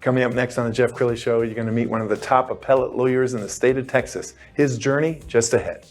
Coming up next on the Jeff Crilley Show, you're going to meet one of the top appellate lawyers in the state of Texas. His journey just ahead.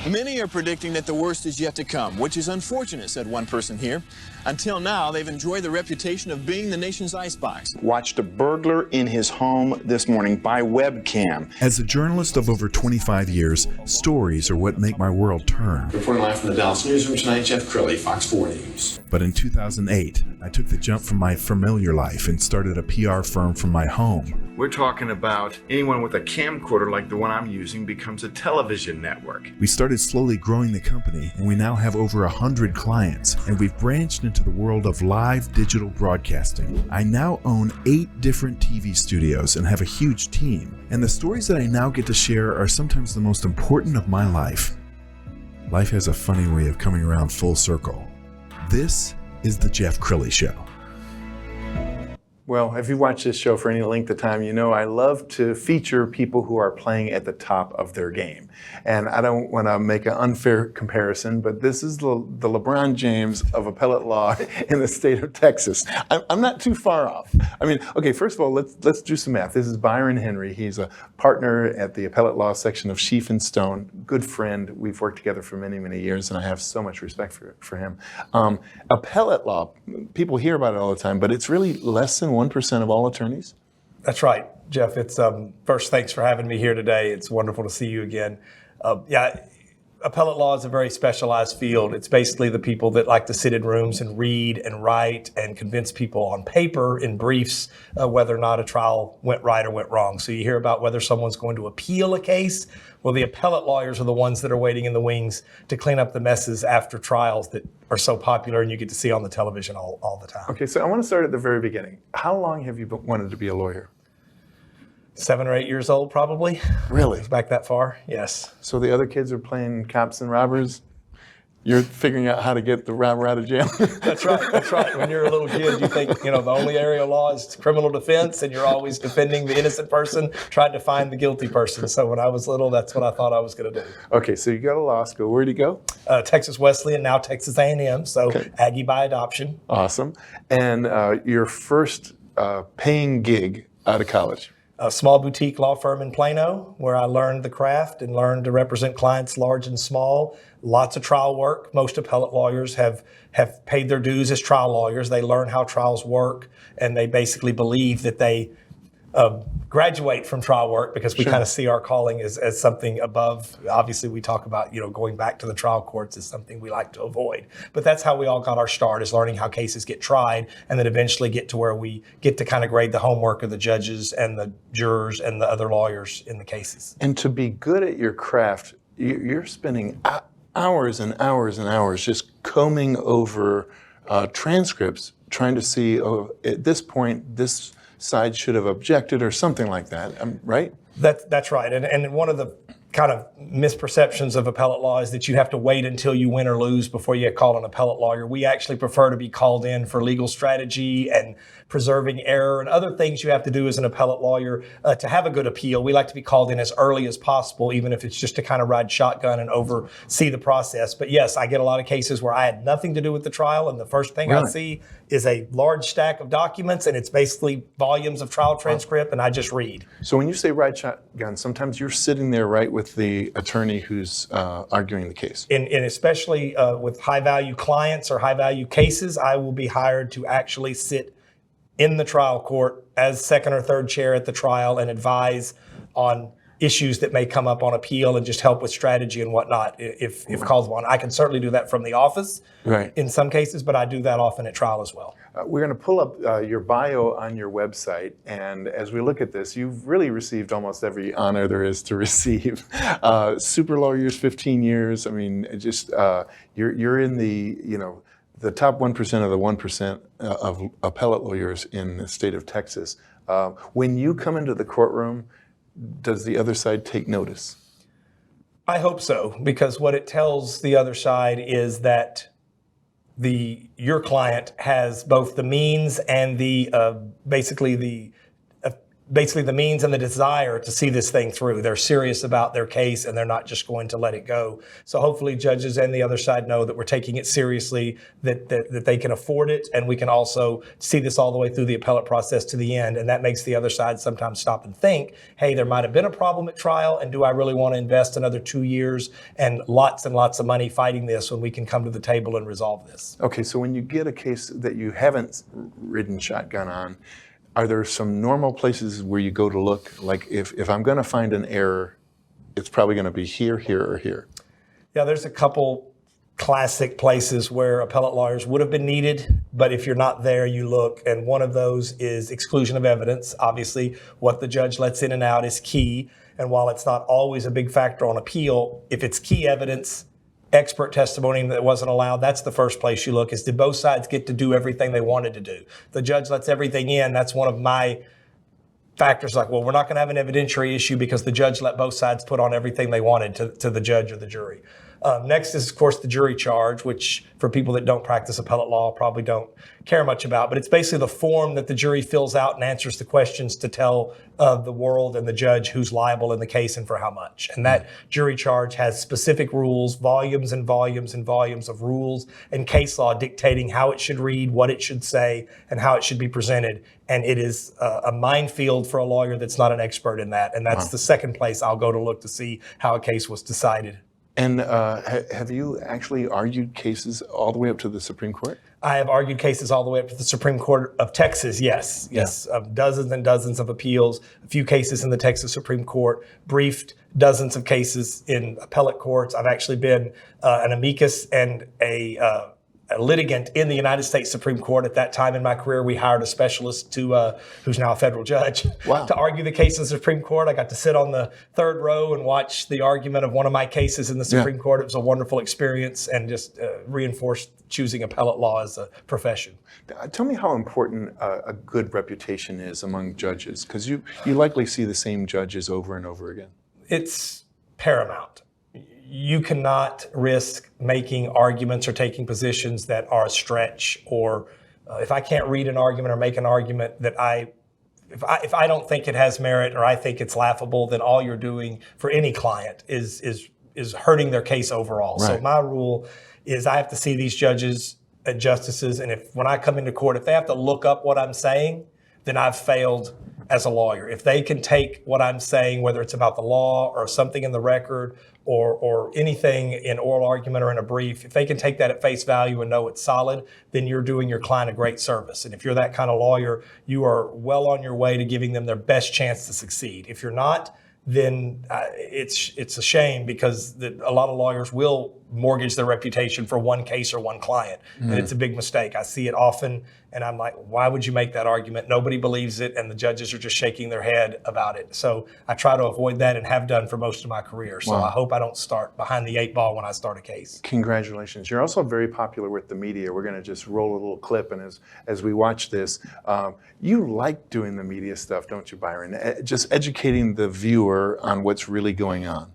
Many are predicting that the worst is yet to come, which is unfortunate, said one person here. Until now, they've enjoyed the reputation of being the nation's icebox. Watched a burglar in his home this morning by webcam. As a journalist of over 25 years, stories are what make my world turn. Reporting live from the Dallas newsroom tonight, Jeff Crilley, Fox 4 News. But in 2008, I took the jump from my familiar life and started a PR firm from my home. We're talking about anyone with a camcorder like the one I'm using becomes a television network. We started slowly growing the company, and we now have over 100 clients, and we've branched into the world of live digital broadcasting. I now own 8 different TV studios and have a huge team, and the stories that I now get to share are sometimes the most important of my life. Life has a funny way of coming around full circle. This is the Jeff Crilley Show. Well, if you've watched this show for any length of time, you know I love to feature people who are playing at the top of their game. And I don't want to make an unfair comparison, but this is the LeBron James of appellate law in the state of Texas. I'm not too far off. I mean, okay, first of all, let's do some math. This is Byron Henry. He's a partner at the appellate law section of Scheef and Stone. Good friend. We've worked together for many, many years, and I have so much respect for him. Appellate law, people hear about it all the time, but it's really less than 1% of all attorneys? That's right, Jeff. It's first, thanks for having me here today. It's wonderful to see you again. Appellate law is a very specialized field. It's basically the people that like to sit in rooms and read and write and convince people on paper in briefs whether or not a trial went right or went wrong. So you hear about whether someone's going to appeal a case. Well, the appellate lawyers are the ones that are waiting in the wings to clean up the messes after trials that are so popular and you get to see on the television all the time. Okay, so I want to start at the very beginning. How long have you wanted to be a lawyer? 7 or 8 years old, probably. Really? Back that far, yes. So the other kids are playing cops and robbers? You're figuring out how to get the robber out of jail? That's right. When you're a little kid, you think, the only area of law is criminal defense, and you're always defending the innocent person, trying to find the guilty person. So when I was little, that's what I thought I was going to do. Okay, so you go to law school. Where'd you go? Texas Wesleyan, now Texas A&M, so okay. Aggie by adoption. Awesome. And your first paying gig out of college? A small boutique law firm in Plano, where I learned the craft and learned to represent clients large and small. Lots of trial work. Most appellate lawyers have paid their dues as trial lawyers. They learn how trials work, and they basically believe that they graduate from trial work because we kind of see our calling as something above. Obviously, we talk about, going back to the trial courts is something we like to avoid. But that's how we all got our start, is learning how cases get tried and then eventually get to where we get to kind of grade the homework of the judges and the jurors and the other lawyers in the cases. And to be good at your craft, you're spending hours and hours and hours just combing over transcripts, trying to see, at this point, this side should have objected or something like that, right? That's right. And one of the kind of misperceptions of appellate law is that you have to wait until you win or lose before you get called an appellate lawyer. We actually prefer to be called in for legal strategy and preserving error and other things you have to do as an appellate lawyer to have a good appeal. We like to be called in as early as possible, even if it's just to kind of ride shotgun and oversee the process. But yes, I get a lot of cases where I had nothing to do with the trial, and the first thing I see is a large stack of documents, and it's basically volumes of trial transcript, and I just read. So when you say ride shotgun, sometimes you're sitting there right with the attorney who's arguing the case. And especially with high-value clients or high-value cases, I will be hired to actually sit in the trial court as second or third chair at the trial and advise on issues that may come up on appeal and just help with strategy and whatnot if called upon. I can certainly do that from the office in some cases, but I do that often at trial as well. We're going to pull up your bio on your website, and as we look at this, you've really received almost every honor there is to receive. Super lawyers, 15 years. I mean, just you're in the top 1% of the 1% of appellate lawyers in the state of Texas. When you come into the courtroom, does the other side take notice? I hope so, because what it tells the other side is that your client has both the means and the basically the basically the means and the desire to see this thing through. They're serious about their case and they're not just going to let it go. So hopefully judges and the other side know that we're taking it seriously, that they can afford it, and we can also see this all the way through the appellate process to the end. And that makes the other side sometimes stop and think, hey, there might have been a problem at trial, and do I really want to invest another 2 years and lots of money fighting this when we can come to the table and resolve this? Okay, so when you get a case that you haven't ridden shotgun on, are there some normal places where you go to look? Like if I'm going to find an error, it's probably going to be here, here, or here. Yeah, there's a couple classic places where appellate lawyers would have been needed, but if you're not there, you look. And one of those is exclusion of evidence. Obviously, what the judge lets in and out is key. And while it's not always a big factor on appeal, if it's key evidence, expert testimony that wasn't allowed, that's the first place you look, is did both sides get to do everything they wanted to do? The judge lets everything in. That's one of my factors, like, well, we're not going to have an evidentiary issue because the judge let both sides put on everything they wanted to the judge or the jury. Next is, of course, the jury charge, which for people that don't practice appellate law probably don't care much about. But it's basically the form that the jury fills out and answers the questions to tell the world and the judge who's liable in the case and for how much. And that jury charge has specific rules, volumes and volumes and volumes of rules and case law dictating how it should read, what it should say, and how it should be presented. And it is a minefield for a lawyer that's not an expert in that. And that's the second place I'll go to look to see how a case was decided. And have you actually argued cases all the way up to the Supreme Court? I have argued cases all the way up to the Supreme Court of Texas, yes. Dozens and dozens of appeals, a few cases in the Texas Supreme Court, briefed dozens of cases in appellate courts. I've actually been an amicus and a litigant in the United States Supreme Court. At that time in my career, we hired a specialist who's now a federal judge to argue the case in the Supreme Court. I got to sit on the third row and watch the argument of one of my cases in the Supreme Court. It was a wonderful experience and just reinforced choosing appellate law as a profession. Tell me how important a good reputation is among judges, because you likely see the same judges over and over again. It's paramount. You cannot risk making arguments or taking positions that are a stretch, or if I can't read an argument or make an argument that if I don't think it has merit or I think it's laughable, then all you're doing for any client is hurting their case overall. Right. So my rule is I have to see these judges and justices, and when I come into court, if they have to look up what I'm saying, then I've failed as a lawyer. If they can take what I'm saying, whether it's about the law or something in the record or anything in oral argument or in a brief, if they can take that at face value and know it's solid, then you're doing your client a great service. And if you're that kind of lawyer, you are well on your way to giving them their best chance to succeed. If you're not, then it's a shame, because a lot of lawyers will mortgage their reputation for one case or one client. And it's a big mistake. I see it often, and I'm like, why would you make that argument? Nobody believes it, and the judges are just shaking their head about it. So I try to avoid that and have done for most of my career. So I hope I don't start behind the 8 ball when I start a case. Congratulations. You're also very popular with the media. We're going to just roll a little clip, and as we watch this, you like doing the media stuff, don't you, Byron? Just educating the viewer on what's really going on.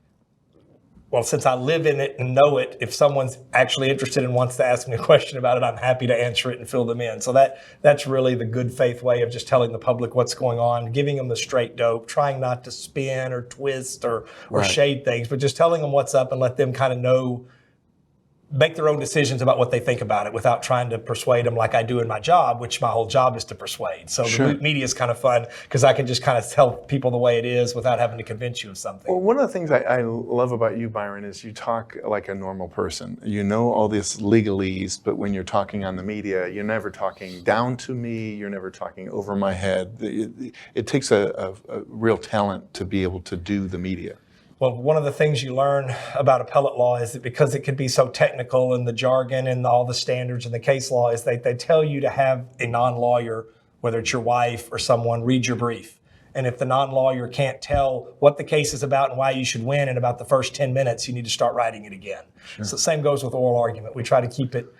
Well, since I live in it and know it, if someone's actually interested and wants to ask me a question about it, I'm happy to answer it and fill them in. So that's really the good faith way of just telling the public what's going on, giving them the straight dope, trying not to spin or twist or shade things, but just telling them what's up and let them kind of know, make their own decisions about what they think about it without trying to persuade them like I do in my job, which my whole job is to persuade. So the media is kind of fun because I can just kind of tell people the way it is without having to convince you of something. Well, one of the things I love about you, Byron, is you talk like a normal person. You know all this legalese, but when you're talking on the media, you're never talking down to me, you're never talking over my head. It takes a real talent to be able to do the media. Well, one of the things you learn about appellate law is that because it can be so technical and the jargon and all the standards and the case law is they tell you to have a non-lawyer, whether it's your wife or someone, read your brief. And if the non-lawyer can't tell what the case is about and why you should win in about the first 10 minutes, you need to start writing it again. So the same goes with oral argument. We try to keep it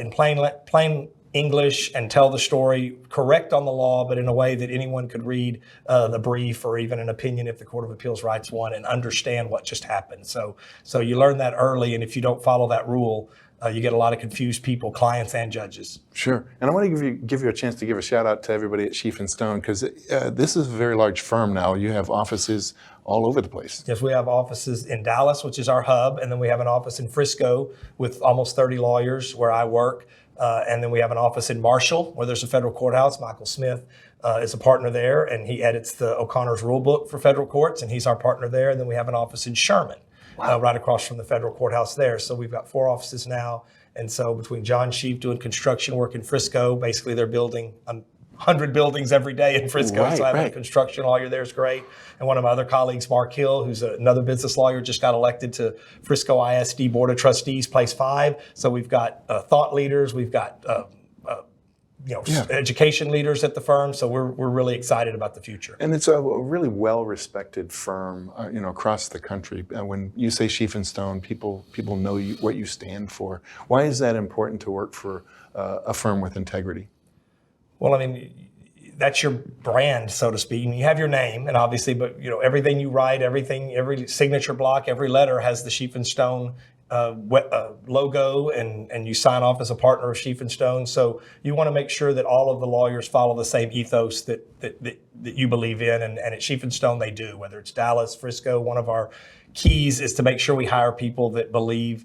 in plain English and tell the story correct on the law, but in a way that anyone could read the brief or even an opinion if the Court of Appeals writes one and understand what just happened. So you learn that early, and if you don't follow that rule, you get a lot of confused people, clients and judges. Sure. And I want to give you a chance to give a shout out to everybody at Scheef & Stone, because this is a very large firm now. You have offices all over the place. Yes, we have offices in Dallas, which is our hub, and then we have an office in Frisco with almost 30 lawyers where I work. And then we have an office in Marshall where there's a federal courthouse. Michael Smith is a partner there, and he edits the O'Connor's Rule Book for federal courts, and he's our partner there. And then we have an office in Sherman, right across from the federal courthouse there. So we've got 4 offices now. And so between John Scheef doing construction work in Frisco, basically they're building 100 buildings every day in Frisco. Right, so having right. a construction lawyer there is great. And one of my other colleagues, Mark Hill, who's another business lawyer, just got elected to Frisco ISD Board of Trustees, place 5. So we've got thought leaders, we've got education leaders at the firm. So we're really excited about the future. And it's a really well-respected firm, across the country. When you say Scheef & Stone, people know what you stand for. Why is that important to work for a firm with integrity? Well, I mean, that's your brand, so to speak. And you have your name, and obviously, but everything you write, every signature block, every letter has the Scheef & Stone logo, and you sign off as a partner of Scheef & Stone. So you want to make sure that all of the lawyers follow the same ethos that you believe in, and at Scheef & Stone they do. Whether it's Dallas, Frisco, one of our keys is to make sure we hire people that believe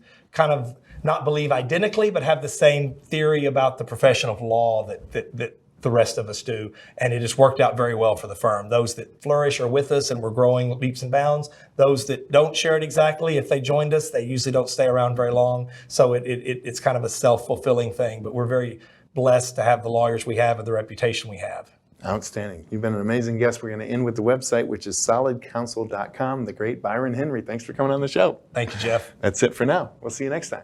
not believe identically, but have the same theory about the profession of law that the rest of us do. And it has worked out very well for the firm. Those that flourish are with us and we're growing leaps and bounds. Those that don't share it exactly, if they joined us, they usually don't stay around very long. So it's kind of a self-fulfilling thing, but we're very blessed to have the lawyers we have and the reputation we have. Outstanding. You've been an amazing guest. We're going to end with the website, which is solidcounsel.com. The great Byron Henry. Thanks for coming on the show. Thank you, Jeff. That's it for now. We'll see you next time.